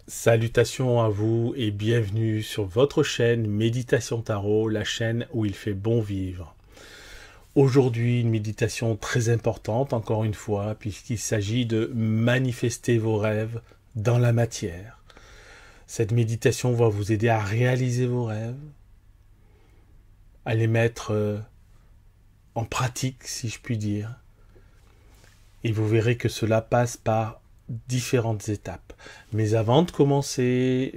Salutations à vous et bienvenue sur votre chaîne Méditation Tarot, la chaîne où il fait bon vivre. Aujourd'hui, une méditation très importante, encore une fois, puisqu'il s'agit de manifester vos rêves dans la matière. Cette méditation va vous aider à réaliser vos rêves, à les mettre en pratique, si je puis dire. Et vous verrez que cela passe par différentes étapes. Mais avant de commencer,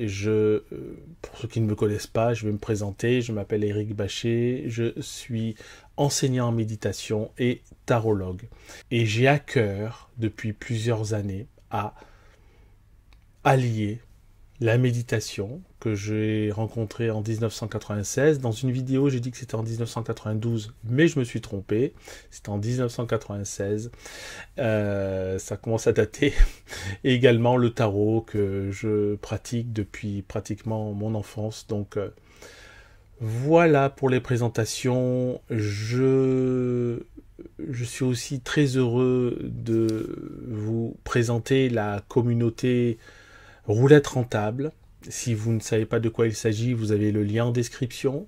pour ceux qui ne me connaissent pas, je vais me présenter. Je m'appelle Éric Bachet, je suis enseignant en méditation et tarologue. Et j'ai à cœur, depuis plusieurs années, à allier la méditation que j'ai rencontrée en 1996. Dans une vidéo, j'ai dit que c'était en 1992, mais je me suis trompé. C'était en 1996. Ça commence à dater. Et également le tarot que je pratique depuis pratiquement mon enfance. Donc voilà pour les présentations. Je suis aussi très heureux de vous présenter la communauté Roulette Rentable. Si vous ne savez pas de quoi il s'agit, vous avez le lien en description.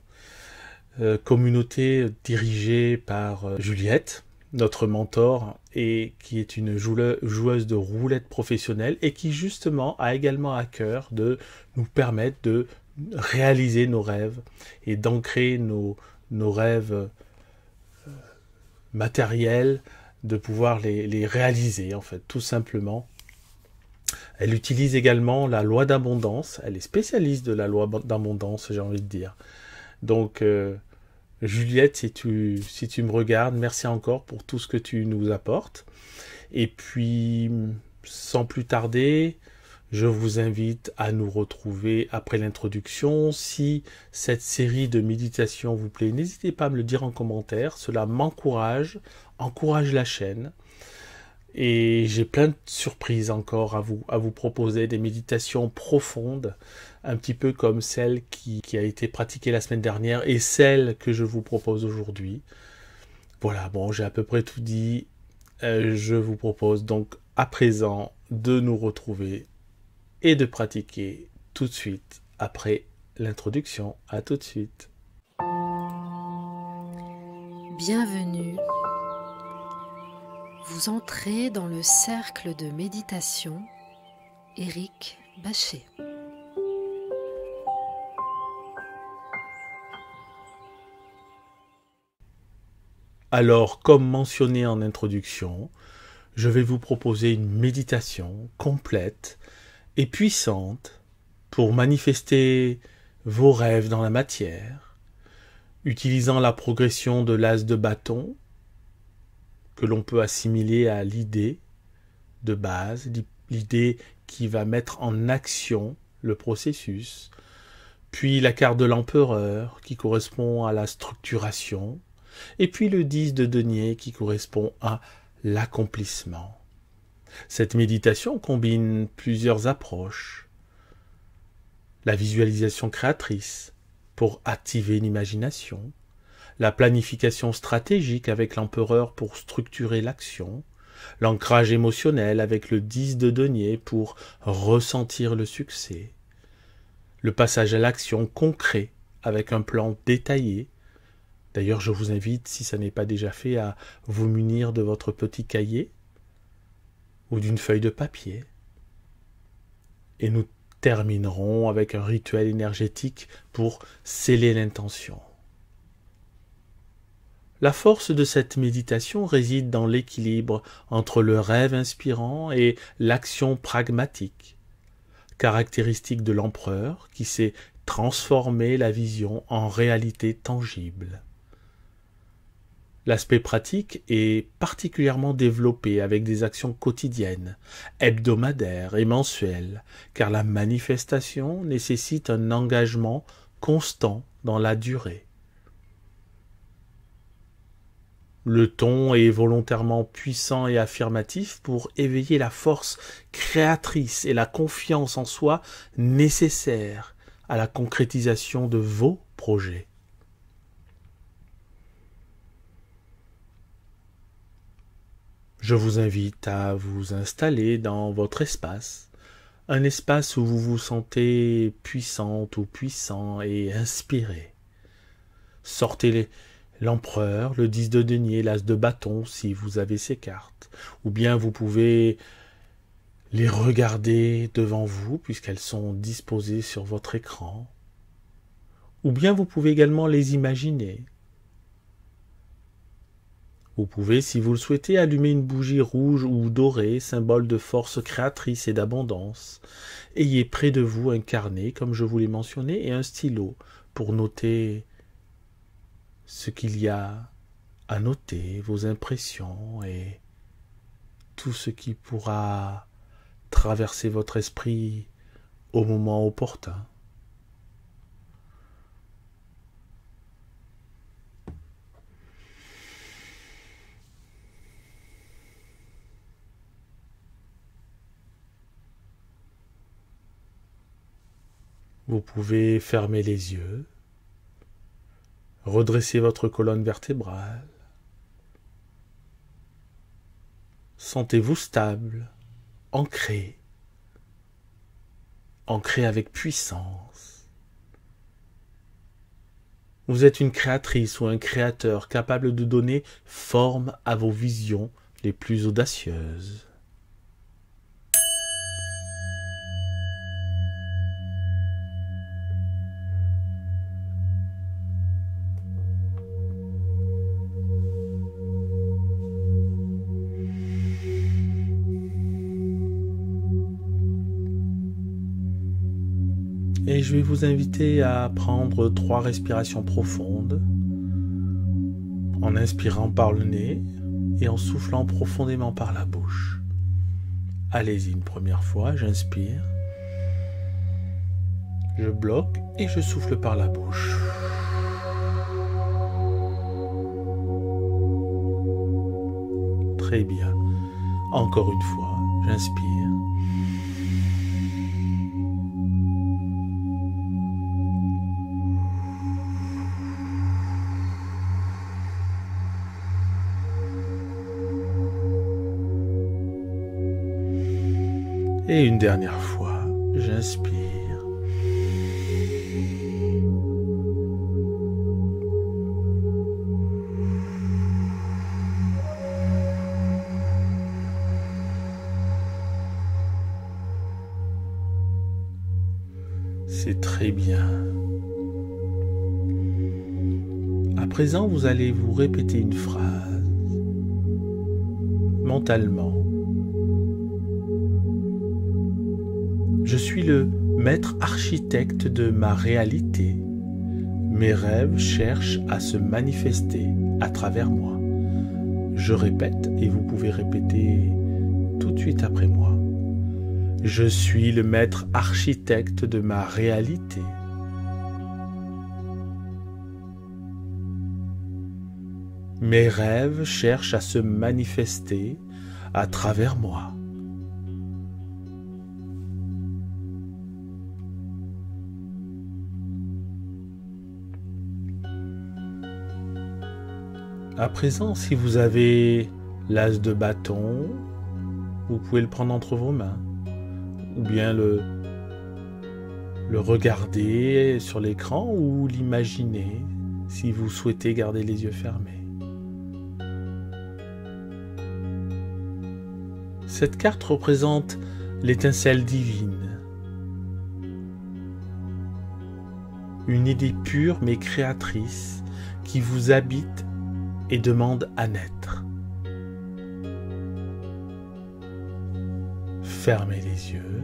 Communauté dirigée par Juliette, notre mentor, et qui est une joueuse de roulette professionnelle et qui justement a également à cœur de nous permettre de réaliser nos rêves et d'ancrer nos rêves matériels, de pouvoir les réaliser en fait, tout simplement. Elle utilise également la loi d'abondance. Elle est spécialiste de la loi d'abondance, j'ai envie de dire. Donc, Juliette, si tu me regardes, merci encore pour tout ce que tu nous apportes. Et puis, sans plus tarder, je vous invite à nous retrouver après l'introduction. Si cette série de méditations vous plaît, n'hésitez pas à me le dire en commentaire. Cela m'encourage, encourage la chaîne. Et j'ai plein de surprises encore à vous proposer, des méditations profondes, un petit peu comme celle qui a été pratiquée la semaine dernière et celle que je vous propose aujourd'hui. Voilà, bon, j'ai à peu près tout dit. Je vous propose donc à présent de nous retrouver et de pratiquer tout de suite après l'introduction. À tout de suite. Bienvenue. Vous entrez dans le cercle de méditation Éric Bachet. Alors, comme mentionné en introduction, je vais vous proposer une méditation complète et puissante pour manifester vos rêves dans la matière, utilisant la progression de l'as de bâton que l'on peut assimiler à l'idée de base, l'idée qui va mettre en action le processus, puis la carte de l'empereur qui correspond à la structuration, et puis le 10 de denier qui correspond à l'accomplissement. Cette méditation combine plusieurs approches. La visualisation créatrice pour activer l'imagination, la planification stratégique avec l'empereur pour structurer l'action, l'ancrage émotionnel avec le 10 de denier pour ressentir le succès, le passage à l'action concret avec un plan détaillé. D'ailleurs, je vous invite, si ça n'est pas déjà fait, à vous munir de votre petit cahier ou d'une feuille de papier. Et nous terminerons avec un rituel énergétique pour sceller l'intention. La force de cette méditation réside dans l'équilibre entre le rêve inspirant et l'action pragmatique, caractéristique de l'empereur qui sait transformer la vision en réalité tangible. L'aspect pratique est particulièrement développé avec des actions quotidiennes, hebdomadaires et mensuelles, car la manifestation nécessite un engagement constant dans la durée. Le ton est volontairement puissant et affirmatif pour éveiller la force créatrice et la confiance en soi nécessaires à la concrétisation de vos projets. Je vous invite à vous installer dans votre espace, un espace où vous vous sentez puissante ou puissant et inspiré. Sortez l'empereur, le 10 de denier, l'as de bâton si vous avez ces cartes. Ou bien vous pouvez les regarder devant vous puisqu'elles sont disposées sur votre écran. Ou bien vous pouvez également les imaginer. Vous pouvez, si vous le souhaitez, allumer une bougie rouge ou dorée, symbole de force créatrice et d'abondance. Ayez près de vous un carnet, comme je vous l'ai mentionné, et un stylo pour noter ce qu'il y a à noter, vos impressions et tout ce qui pourra traverser votre esprit au moment opportun. Vous pouvez fermer les yeux, redresser votre colonne vertébrale. Sentez-vous stable, ancré avec puissance. Vous êtes une créatrice ou un créateur capable de donner forme à vos visions les plus audacieuses. Et je vais vous inviter à prendre 3 respirations profondes, en inspirant par le nez et en soufflant profondément par la bouche. Allez-y une première fois, j'inspire, je bloque et je souffle par la bouche. Très bien. Encore une fois, j'inspire. Et une dernière fois, j'inspire. C'est très bien. À présent, vous allez vous répéter une phrase mentalement. Je suis le maître architecte de ma réalité. Mes rêves cherchent à se manifester à travers moi. Je répète et vous pouvez répéter tout de suite après moi. Je suis le maître architecte de ma réalité. Mes rêves cherchent à se manifester à travers moi. À présent, si vous avez l'as de bâton, vous pouvez le prendre entre vos mains, ou bien le regarder sur l'écran ou l'imaginer si vous souhaitez garder les yeux fermés. Cette carte représente l'étincelle divine, une idée pure mais créatrice qui vous habite et demande à naître. Fermez les yeux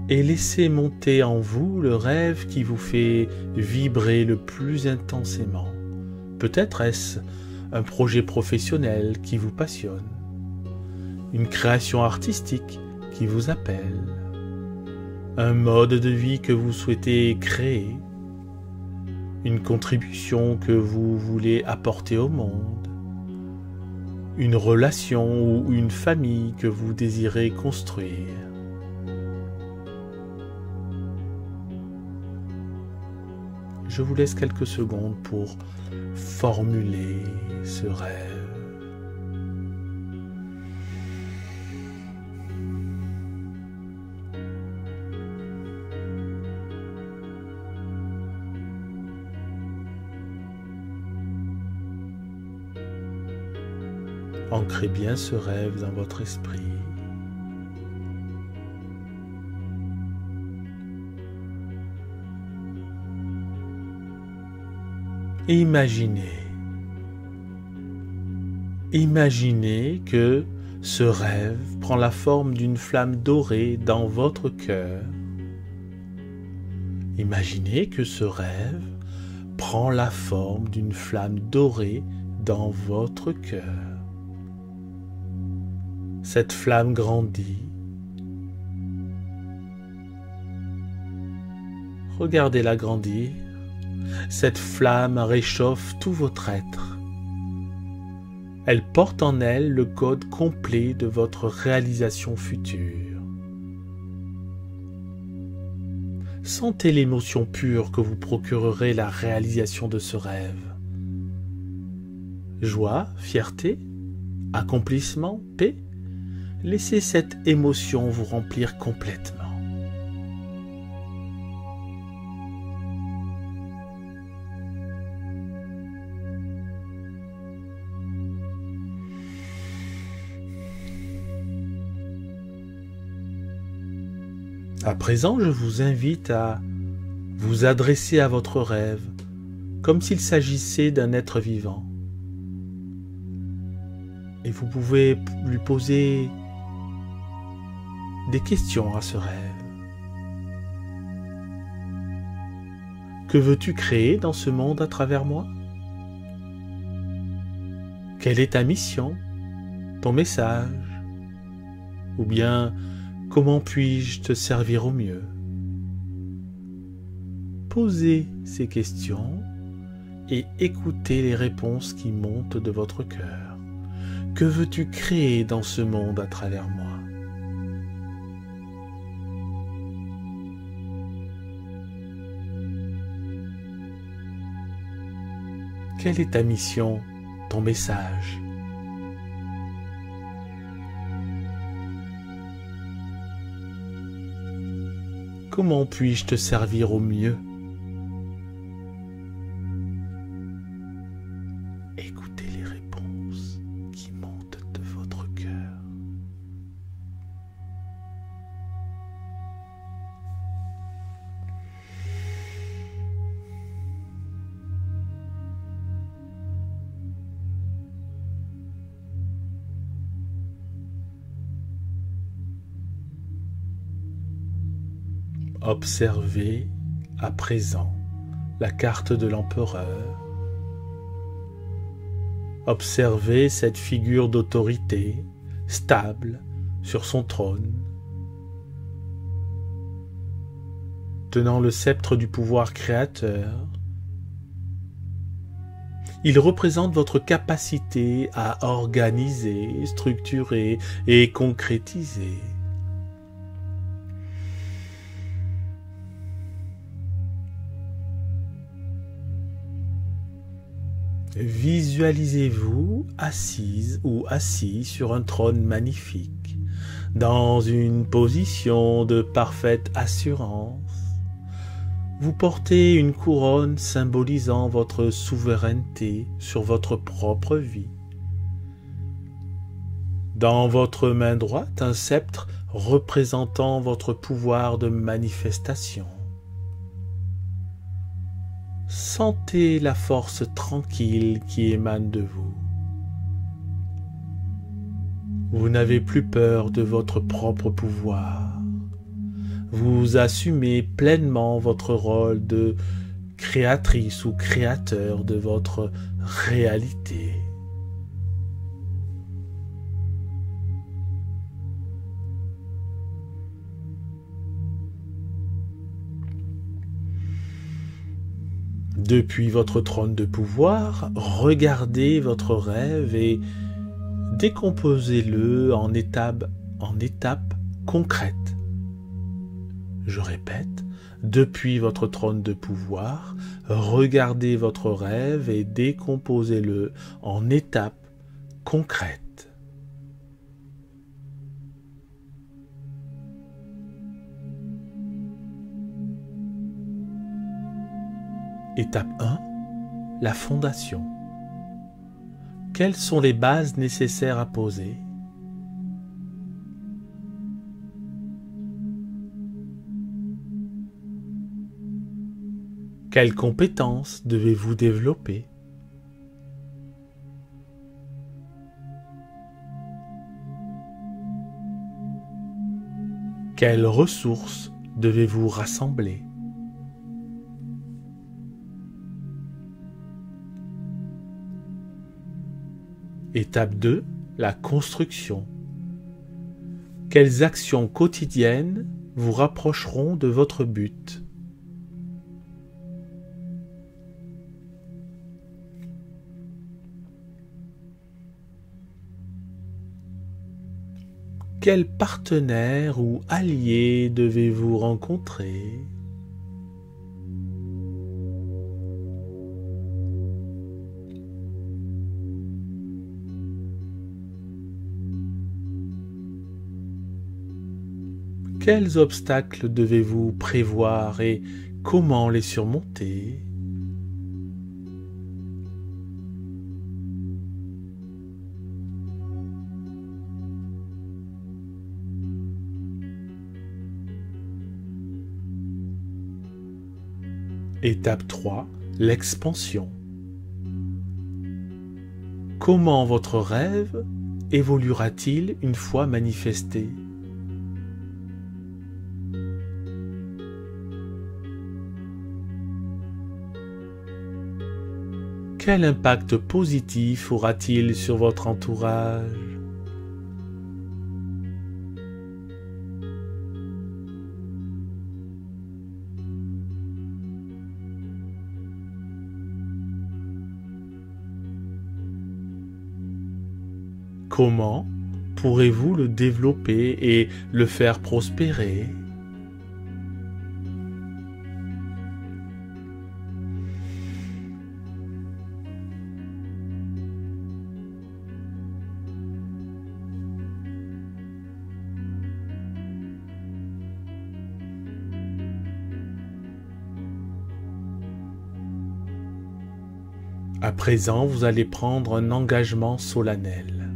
et laissez monter en vous le rêve qui vous fait vibrer le plus intensément. Peut-être est-ce un projet professionnel qui vous passionne, une création artistique qui vous appelle, un mode de vie que vous souhaitez créer, une contribution que vous voulez apporter au monde, une relation ou une famille que vous désirez construire. Je vous laisse quelques secondes pour formuler ce rêve. Ancrez bien ce rêve dans votre esprit. Et imaginez que ce rêve prend la forme d'une flamme dorée dans votre cœur. Imaginez que ce rêve prend la forme d'une flamme dorée dans votre cœur. Cette flamme grandit. Regardez-la grandir. Cette flamme réchauffe tout votre être. Elle porte en elle le code complet de votre réalisation future. Sentez l'émotion pure que vous procurerez la réalisation de ce rêve. Joie, fierté, accomplissement, paix. Laissez cette émotion vous remplir complètement. À présent, je vous invite à vous adresser à votre rêve comme s'il s'agissait d'un être vivant. Et vous pouvez lui poser des questions à ce rêve. Que veux-tu créer dans ce monde à travers moi? Quelle est ta mission, ton message? Ou bien, comment puis-je te servir au mieux? Posez ces questions et écoutez les réponses qui montent de votre cœur. Que veux-tu créer dans ce monde à travers moi? Quelle est ta mission, ton message? Comment puis-je te servir au mieux? Écoutez les réponses qui montent de votre cœur. Observez à présent la carte de l'empereur. Observez cette figure d'autorité stable sur son trône, tenant le sceptre du pouvoir créateur. Il représente votre capacité à organiser, structurer et concrétiser. Visualisez-vous assise ou assis sur un trône magnifique, dans une position de parfaite assurance. Vous portez une couronne symbolisant votre souveraineté sur votre propre vie. Dans votre main droite, un sceptre représentant votre pouvoir de manifestation. Sentez la force tranquille qui émane de vous. Vous n'avez plus peur de votre propre pouvoir. Vous assumez pleinement votre rôle de créatrice ou créateur de votre réalité. Depuis votre trône de pouvoir, regardez votre rêve et décomposez-le en étapes concrètes. Je répète, depuis votre trône de pouvoir, regardez votre rêve et décomposez-le en étapes concrètes. Étape 1, la fondation. Quelles sont les bases nécessaires à poser? Quelles compétences devez-vous développer? Quelles ressources devez-vous rassembler? Étape 2, la construction. Quelles actions quotidiennes vous rapprocheront de votre but? Quel partenaire ou allié devez-vous rencontrer? Quels obstacles devez-vous prévoir et comment les surmonter? Étape 3, l'expansion. Comment votre rêve évoluera-t-il une fois manifesté? Quel impact positif aura-t-il sur votre entourage? Comment pourrez-vous le développer et le faire prospérer? À présent, vous allez prendre un engagement solennel.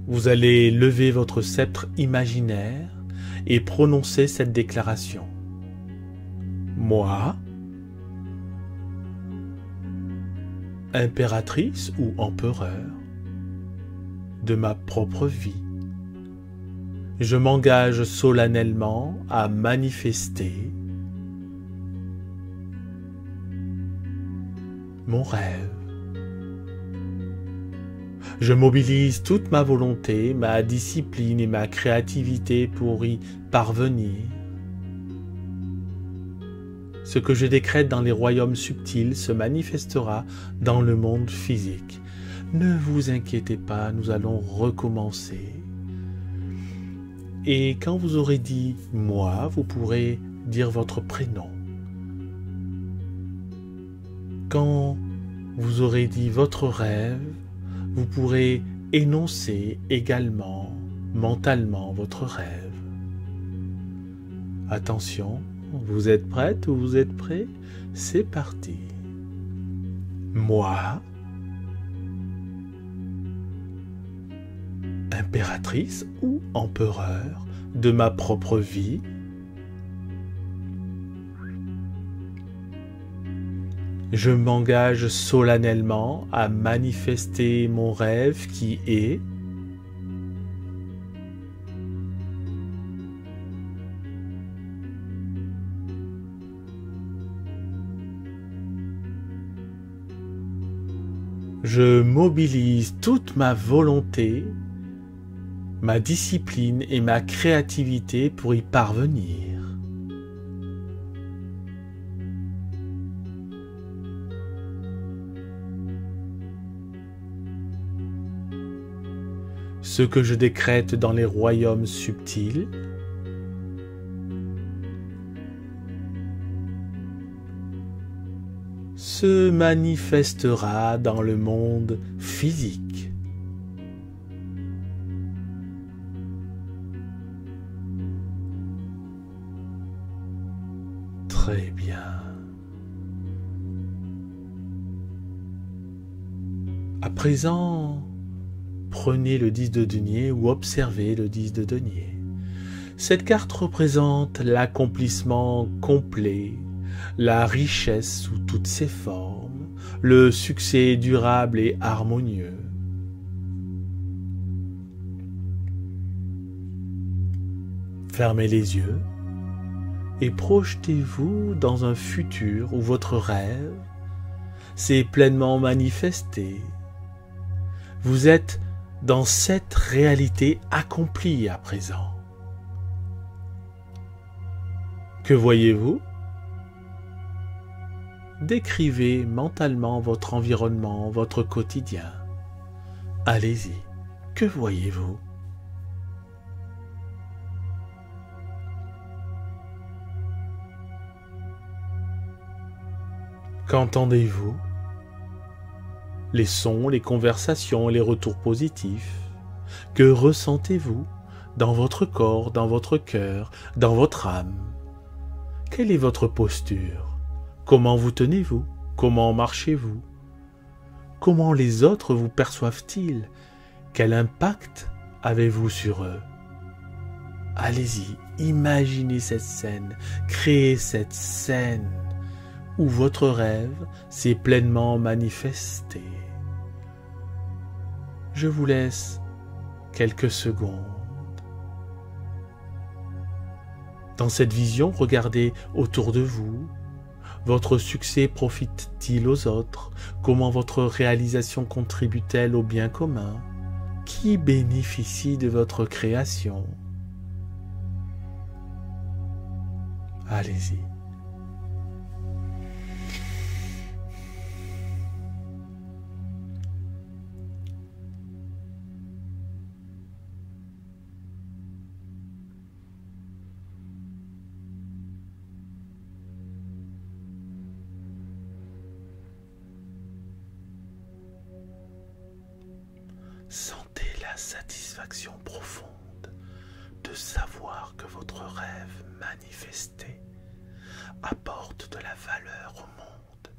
Vous allez lever votre sceptre imaginaire et prononcer cette déclaration. Moi, impératrice ou empereur de ma propre vie, je m'engage solennellement à manifester mon rêve. Je mobilise toute ma volonté, ma discipline et ma créativité pour y parvenir. Ce que je décrète dans les royaumes subtils se manifestera dans le monde physique. Ne vous inquiétez pas, nous allons recommencer. Et quand vous aurez dit « moi », vous pourrez dire votre prénom. Quand vous aurez dit votre rêve, vous pourrez énoncer également mentalement votre rêve. Attention, vous êtes prête ou vous êtes prêt? C'est parti. Moi, impératrice ou empereur de ma propre vie, je m'engage solennellement à manifester mon rêve qui est je mobilise toute ma volonté, ma discipline et ma créativité pour y parvenir. Ce que je décrète dans les royaumes subtils se manifestera dans le monde physique. Très bien. À présent, prenez le 10 de denier ou observez le 10 de denier. Cette carte représente l'accomplissement complet, la richesse sous toutes ses formes, le succès durable et harmonieux. Fermez les yeux et projetez-vous dans un futur où votre rêve s'est pleinement manifesté. Vous êtes dans cette réalité accomplie à présent. Que voyez-vous? Décrivez mentalement votre environnement, votre quotidien. Allez-y, que voyez-vous? Qu'entendez-vous? Les sons, les conversations, les retours positifs. Que ressentez-vous dans votre corps, dans votre cœur, dans votre âme? Quelle est votre posture? Comment vous tenez-vous? Comment marchez-vous? Comment les autres vous perçoivent-ils? Quel impact avez-vous sur eux? Allez-y, imaginez cette scène, créez cette scène où votre rêve s'est pleinement manifesté. Je vous laisse quelques secondes. Dans cette vision, regardez autour de vous. Votre succès profite-t-il aux autres? Comment votre réalisation contribue-t-elle au bien commun? Qui bénéficie de votre création? Allez-y. Sentez la satisfaction profonde de savoir que votre rêve manifesté apporte de la valeur au monde,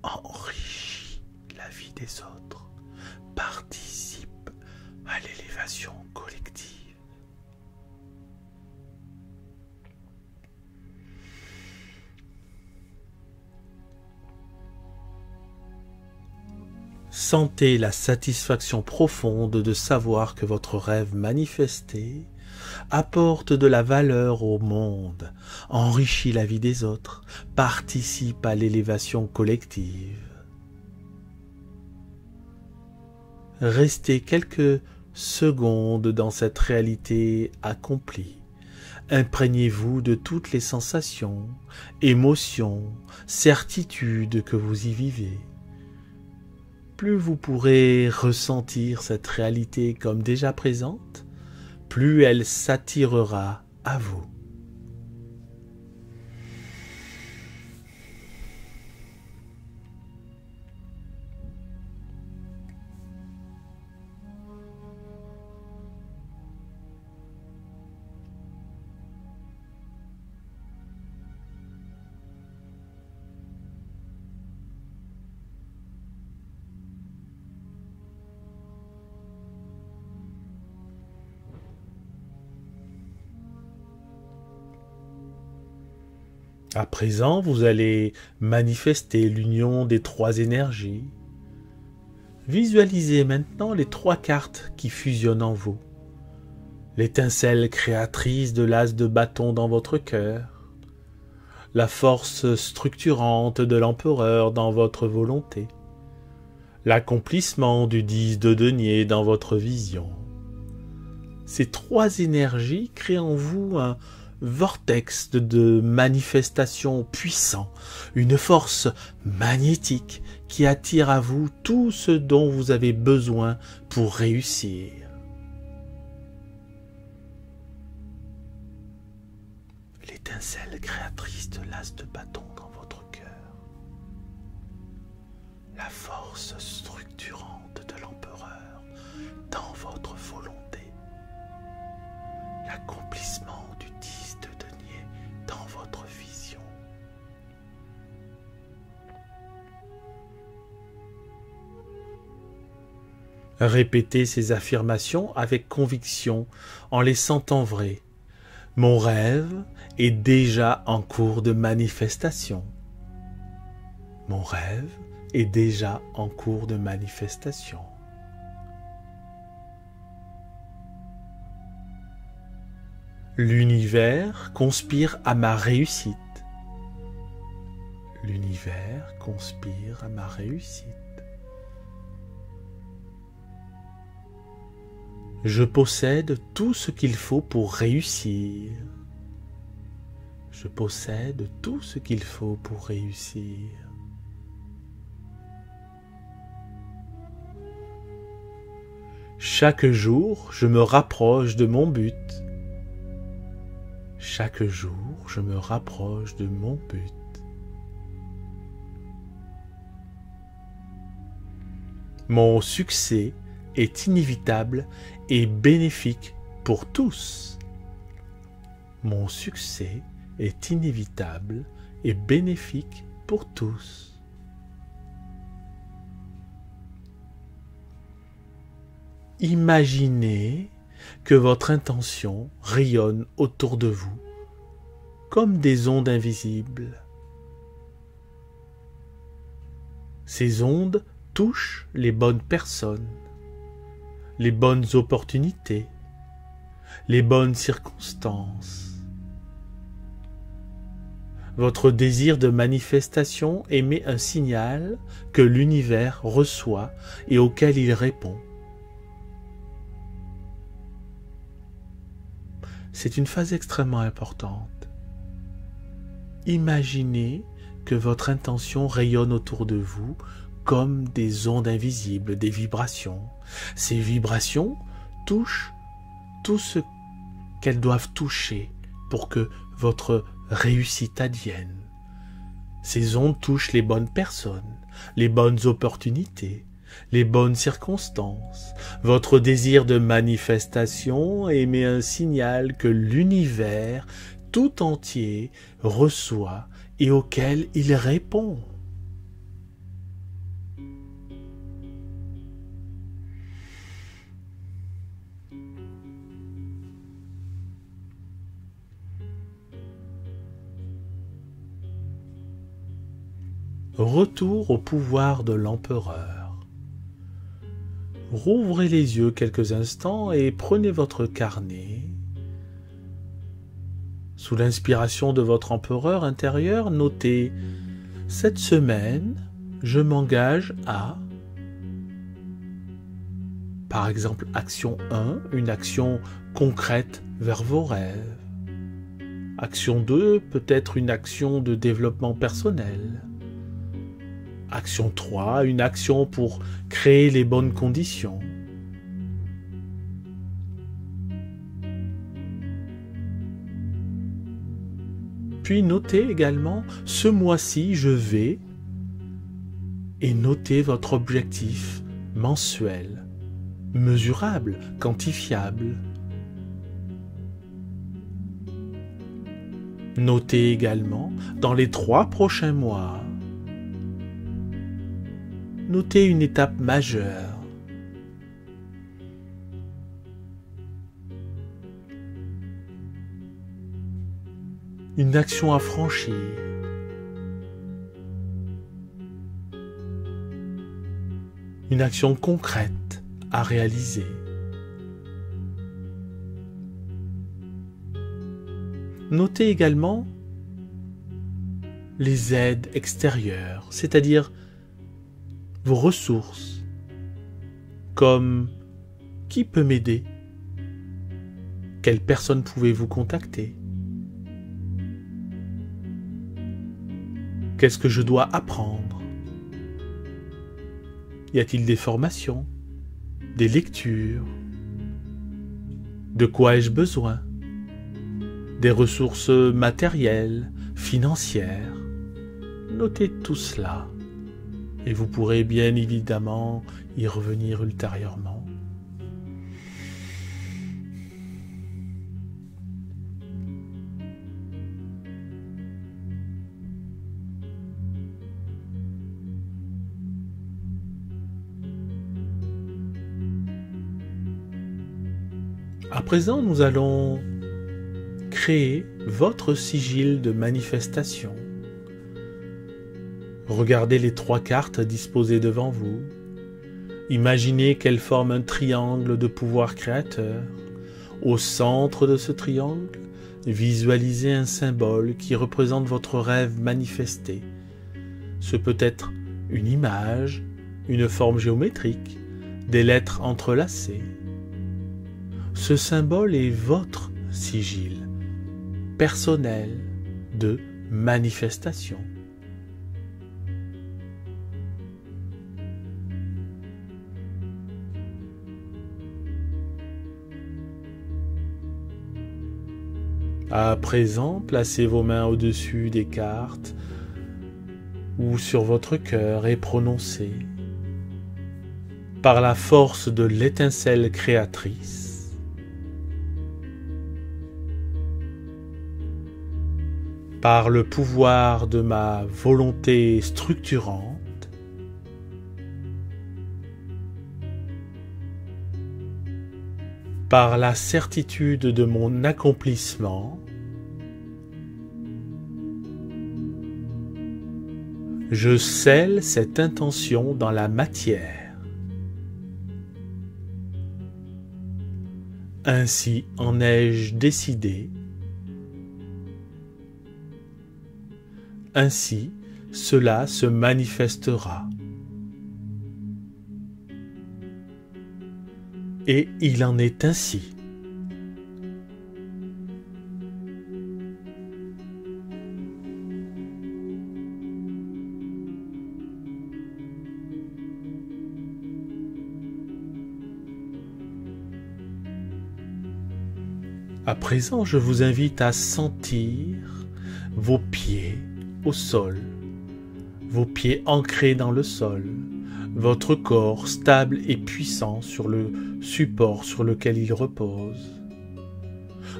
enrichit la vie des autres, participe à l'élévation collective. Sentez la satisfaction profonde de savoir que votre rêve manifesté apporte de la valeur au monde, enrichit la vie des autres, participe à l'élévation collective. Restez quelques secondes dans cette réalité accomplie. Imprégnez-vous de toutes les sensations, émotions, certitudes que vous y vivez. Plus vous pourrez ressentir cette réalité comme déjà présente, plus elle s'attirera à vous. À présent, vous allez manifester l'union des trois énergies. Visualisez maintenant les trois cartes qui fusionnent en vous. L'étincelle créatrice de l'as de bâton dans votre cœur. La force structurante de l'empereur dans votre volonté. L'accomplissement du 10 de denier dans votre vision. Ces trois énergies créent en vous un vortex de manifestation puissant, une force magnétique qui attire à vous tout ce dont vous avez besoin pour réussir. L'étincelle créatrice de l'as de bâton dans votre cœur, la force structurante de l'empereur dans votre volonté, l'accomplissement du 10 de denier dans votre vision. Répétez ces affirmations avec conviction en les sentant vraies. Mon rêve est déjà en cours de manifestation. Mon rêve est déjà en cours de manifestation. L'univers conspire à ma réussite. L'univers conspire à ma réussite. Je possède tout ce qu'il faut pour réussir. Je possède tout ce qu'il faut pour réussir. Chaque jour, je me rapproche de mon but. Chaque jour, je me rapproche de mon but. Mon succès est inévitable et bénéfique pour tous. Mon succès est inévitable et bénéfique pour tous. Imaginez que votre intention rayonne autour de vous comme des ondes invisibles. Ces ondes touchent les bonnes personnes, les bonnes opportunités, les bonnes circonstances. Votre désir de manifestation émet un signal que l'univers reçoit et auquel il répond. C'est une phase extrêmement importante. Imaginez que votre intention rayonne autour de vous comme des ondes invisibles, des vibrations. Ces vibrations touchent tout ce qu'elles doivent toucher pour que votre réussite advienne. Ces ondes touchent les bonnes personnes, les bonnes opportunités, les bonnes circonstances. Votre désir de manifestation émet un signal que l'univers tout entier reçoit et auquel il répond. Retour au pouvoir de l'empereur. Rouvrez les yeux quelques instants et prenez votre carnet. Sous l'inspiration de votre empereur intérieur, notez « Cette semaine, je m'engage à… » Par exemple, action 1, une action concrète vers vos rêves. Action 2, peut-être une action de développement personnel. Action 3, une action pour créer les bonnes conditions. Puis notez également, ce mois-ci, je vais, et notez votre objectif mensuel, mesurable, quantifiable. Notez également, dans les 3 prochains mois, notez une étape majeure. Une action à franchir. Une action concrète à réaliser. Notez également les aides extérieures, c'est-à-dire vos ressources, comme qui peut m'aider, quelle personne pouvez-vous contacter, qu'est-ce que je dois apprendre, y a-t-il des formations, des lectures, de quoi ai-je besoin, des ressources matérielles, financières. Notez tout cela. Et vous pourrez bien évidemment y revenir ultérieurement. À présent, nous allons créer votre sigil de manifestation. Regardez les 3 cartes disposées devant vous. Imaginez qu'elles forment un triangle de pouvoir créateur. Au centre de ce triangle, visualisez un symbole qui représente votre rêve manifesté. Ce peut être une image, une forme géométrique, des lettres entrelacées. Ce symbole est votre sigil personnel de manifestation. À présent, placez vos mains au-dessus des cartes ou sur votre cœur et prononcez, par la force de l'étincelle créatrice, par le pouvoir de ma volonté structurante, par la certitude de mon accomplissement, je scelle cette intention dans la matière. Ainsi en ai-je décidé. Ainsi, cela se manifestera. Et il en est ainsi. À présent, je vous invite à sentir vos pieds au sol, vos pieds ancrés dans le sol, votre corps stable et puissant sur le support sur lequel il repose.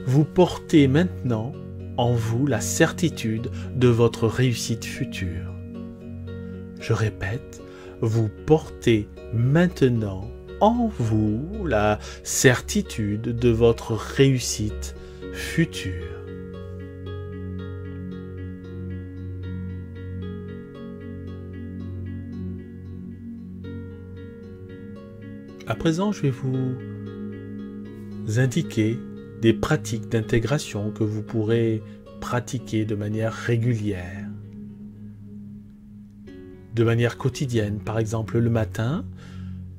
Vous portez maintenant en vous la certitude de votre réussite future. Je répète, vous portez maintenant en vous la certitude de votre réussite future. À présent, je vais vous indiquer des pratiques d'intégration que vous pourrez pratiquer de manière régulière, de manière quotidienne. Par exemple, le matin,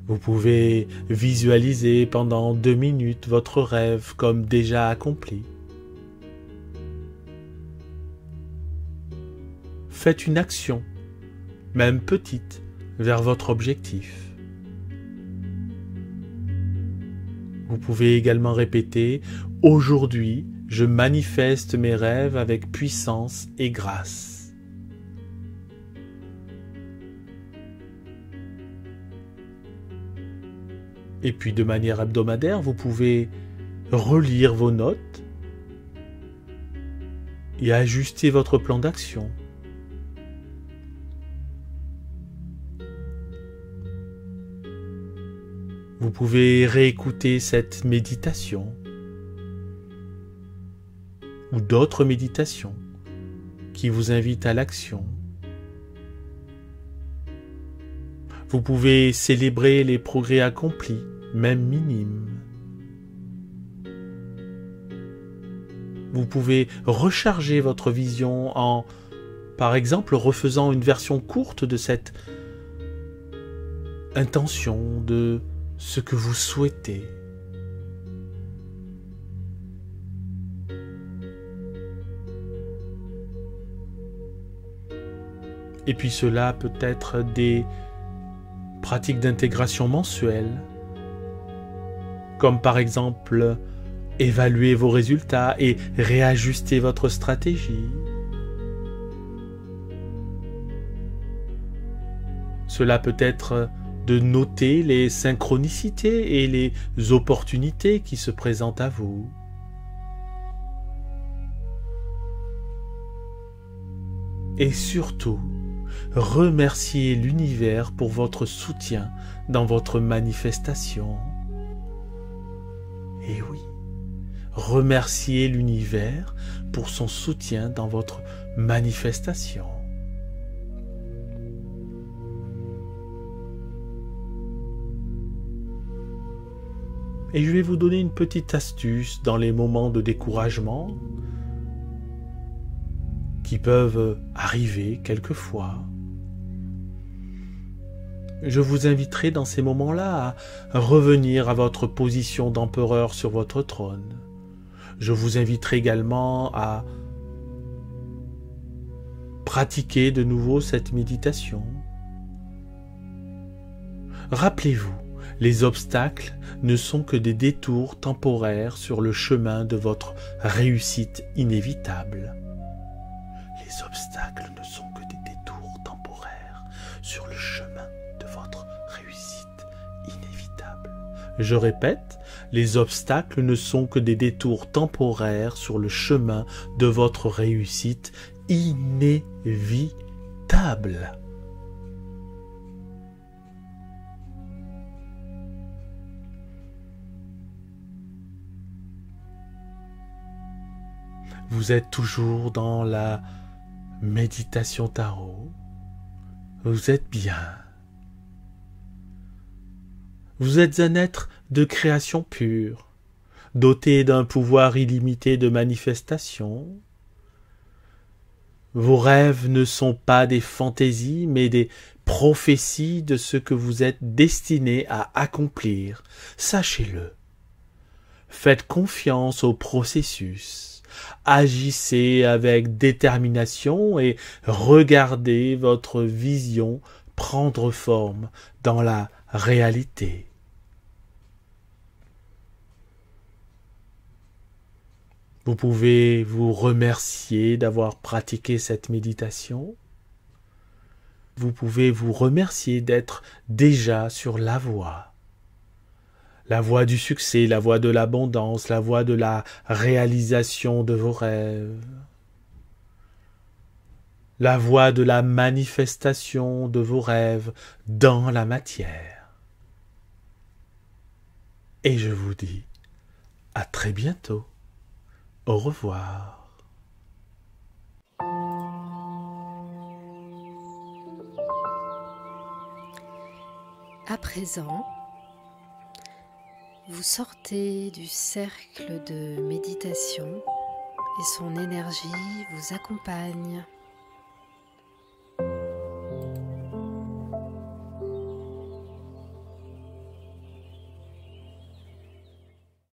vous pouvez visualiser pendant 2 minutes votre rêve comme déjà accompli. Faites une action, même petite, vers votre objectif. Vous pouvez également répéter « Aujourd'hui, je manifeste mes rêves avec puissance et grâce ». Et puis de manière hebdomadaire, vous pouvez relire vos notes et ajuster votre plan d'action. Vous pouvez réécouter cette méditation ou d'autres méditations qui vous invitent à l'action. Vous pouvez célébrer les progrès accomplis, même minimes. Vous pouvez recharger votre vision en, par exemple, refaisant une version courte de cette intention, de ce que vous souhaitez. Et puis cela peut être des pratiques d'intégration mensuelles, comme par exemple évaluer vos résultats et réajuster votre stratégie. Cela peut être de noter les synchronicités et les opportunités qui se présentent à vous. Et surtout, remerciez l'univers pour votre soutien dans votre manifestation. Et oui, remercier l'univers pour son soutien dans votre manifestation. Et je vais vous donner une petite astuce dans les moments de découragement qui peuvent arriver quelquefois. Je vous inviterai dans ces moments-là à revenir à votre position d'empereur sur votre trône. Je vous inviterai également à pratiquer de nouveau cette méditation. Rappelez-vous, les obstacles ne sont que des détours temporaires sur le chemin de votre réussite inévitable. Les obstacles ne sont que des détours temporaires sur le chemin de votre réussite inévitable. Je répète, les obstacles ne sont que des détours temporaires sur le chemin de votre réussite inévitable. Vous êtes toujours dans la méditation tarot. Vous êtes bien. Vous êtes un être de création pure, doté d'un pouvoir illimité de manifestation. Vos rêves ne sont pas des fantaisies, mais des prophéties de ce que vous êtes destiné à accomplir. Sachez-le. Faites confiance au processus. Agissez avec détermination et regardez votre vision prendre forme dans la réalité. Vous pouvez vous remercier d'avoir pratiqué cette méditation. Vous pouvez vous remercier d'être déjà sur la voie. La voie du succès, la voie de l'abondance, la voie de la réalisation de vos rêves. La voie de la manifestation de vos rêves dans la matière. Et je vous dis à très bientôt. Au revoir. À présent, vous sortez du cercle de méditation et son énergie vous accompagne.